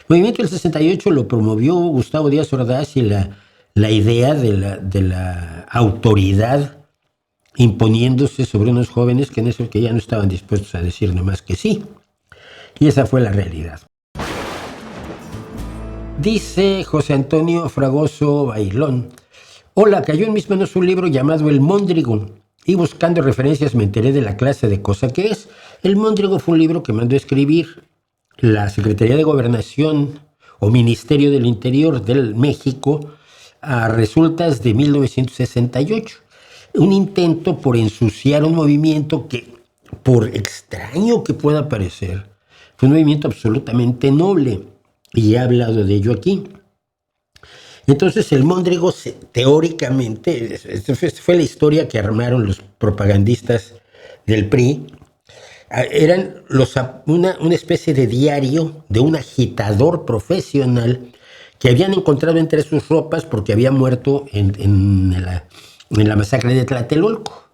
movimiento del 68 lo promovió Gustavo Díaz Ordaz y la idea de la autoridad imponiéndose sobre unos jóvenes que ya no estaban dispuestos a decir nomás que sí. Y esa fue la realidad. Dice José Antonio Fragoso Bailón: hola, cayó en mis manos un libro llamado El Móndrigo, y buscando referencias me enteré de la clase de cosa que es. El Móndrigo fue un libro que mandó a escribir la Secretaría de Gobernación o Ministerio del Interior del México a resultas de 1968. Un intento por ensuciar un movimiento que, por extraño que pueda parecer, fue un movimiento absolutamente noble, y he hablado de ello aquí. Entonces el Móndrigo, teóricamente, fue la historia que armaron los propagandistas del PRI. Eran una especie de diario de un agitador profesional que habían encontrado entre sus ropas porque había muerto en la masacre de Tlatelolco.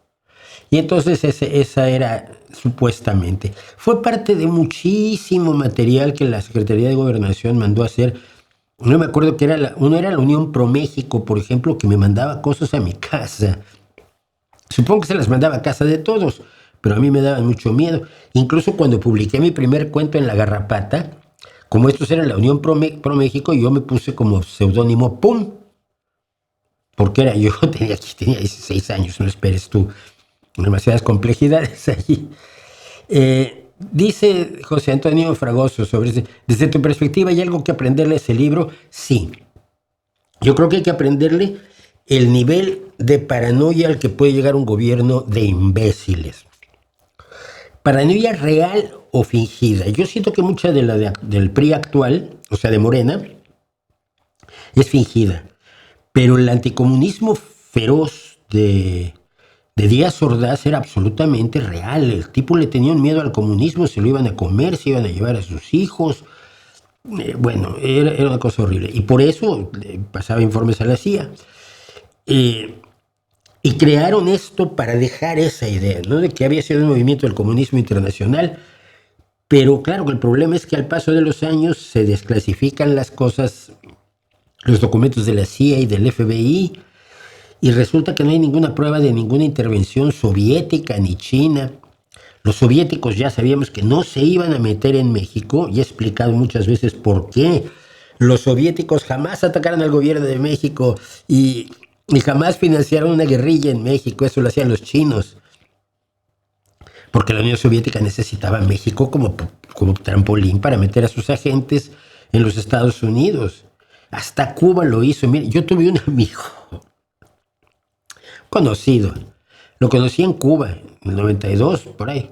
Y entonces esa era supuestamente. Fue parte de muchísimo material que la Secretaría de Gobernación mandó a hacer. No me acuerdo que uno era la Unión Pro México, por ejemplo, que me mandaba cosas a mi casa. Supongo que se las mandaba a casa de todos, pero a mí me daban mucho miedo. Incluso cuando publiqué mi primer cuento en La Garrapata, como estos eran la Unión Pro México, yo me puse como seudónimo PUM. Porque yo tenía 16 años, no esperes tú demasiadas complejidades allí. Dice José Antonio Fragoso desde tu perspectiva, ¿hay algo que aprenderle a ese libro? Sí. Yo creo que hay que aprenderle el nivel de paranoia al que puede llegar un gobierno de imbéciles. Paranoia real o fingida. Yo siento que mucha del PRI actual, o sea, de Morena, es fingida. Pero el anticomunismo feroz de Díaz Ordaz era absolutamente real. El tipo le tenía un miedo al comunismo, se lo iban a comer, se iban a llevar a sus hijos. Bueno, era una cosa horrible. Y por eso pasaba informes a la CIA. Y crearon esto para dejar esa idea, ¿no? De que había sido un movimiento del comunismo internacional. Pero claro que el problema es que al paso de los años se desclasifican las cosas, los documentos de la CIA y del FBI, y resulta que no hay ninguna prueba de ninguna intervención soviética ni china. Los soviéticos ya sabíamos que no se iban a meter en México, y he explicado muchas veces por qué. Los soviéticos jamás atacaron al gobierno de México y jamás financiaron una guerrilla en México. Eso lo hacían los chinos, porque la Unión Soviética necesitaba a México como trampolín para meter a sus agentes en los Estados Unidos. Hasta Cuba lo hizo. Mire, yo tuve un amigo conocido, lo conocí en Cuba, en el 92, por ahí,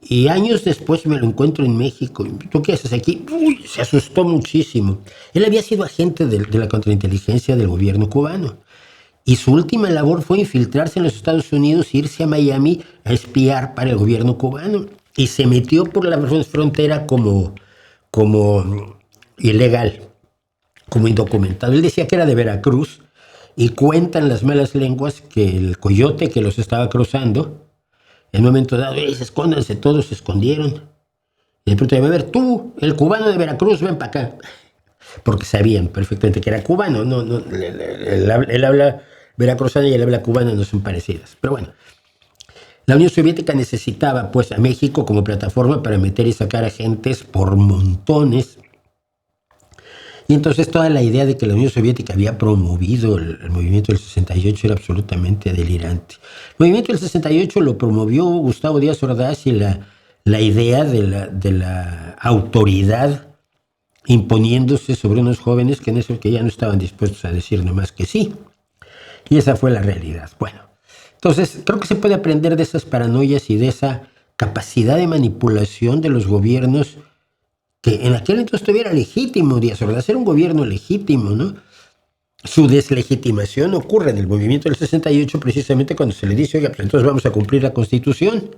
y años después me lo encuentro en México. ¿Tú qué haces aquí? Uy, se asustó muchísimo. Él había sido agente de la contrainteligencia del gobierno cubano, y su última labor fue infiltrarse en los Estados Unidos e irse a Miami a espiar para el gobierno cubano, y se metió por la frontera como ilegal, como indocumentado. Él decía que era de Veracruz, y cuentan las malas lenguas que el coyote que los estaba cruzando, en un momento dado, escóndanse, todos se escondieron. Y de pronto, a ver, tú, el cubano de Veracruz, ven para acá. Porque sabían perfectamente que era cubano. Él habla veracruzano y él habla cubano, no son parecidas. Pero bueno, la Unión Soviética necesitaba pues a México como plataforma para meter y sacar agentes por montones. Y entonces toda la idea de que la Unión Soviética había promovido el movimiento del 68 era absolutamente delirante. El movimiento del 68 lo promovió Gustavo Díaz Ordaz y la idea de la autoridad imponiéndose sobre unos jóvenes que ya no estaban dispuestos a decir nomás que sí. Y esa fue la realidad. Bueno, entonces creo que se puede aprender de esas paranoias y de esa capacidad de manipulación de los gobiernos, que en aquel entonces todavía era legítimo. Díaz Ordaz era un gobierno legítimo, ¿no? Su deslegitimación ocurre en el movimiento del 68 precisamente cuando se le dice, oiga, pues entonces vamos a cumplir la Constitución.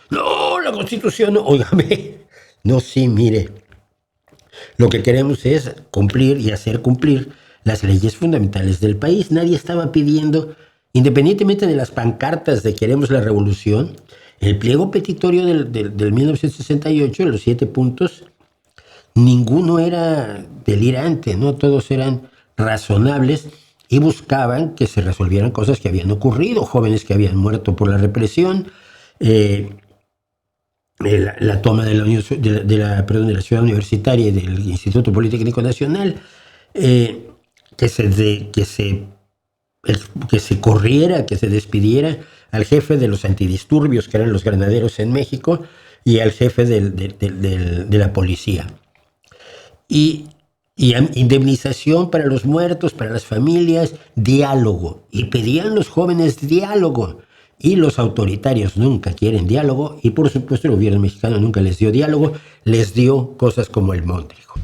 No, la Constitución no, óigame. No, sí, mire, lo que queremos es cumplir y hacer cumplir las leyes fundamentales del país. Nadie estaba pidiendo, independientemente de las pancartas de queremos la revolución, el pliego petitorio del 1968, los 7 puntos, ninguno era delirante, ¿no? Todos eran razonables y buscaban que se resolvieran cosas que habían ocurrido, jóvenes que habían muerto por la represión, la toma de la ciudad universitaria y del Instituto Politécnico Nacional, que se corriera, que se despidiera al jefe de los antidisturbios, que eran los granaderos en México, y al jefe de la policía. Y indemnización para los muertos, para las familias, diálogo. Y pedían los jóvenes diálogo. Y los autoritarios nunca quieren diálogo. Y por supuesto el gobierno mexicano nunca les dio diálogo, les dio cosas como el Móndrigo.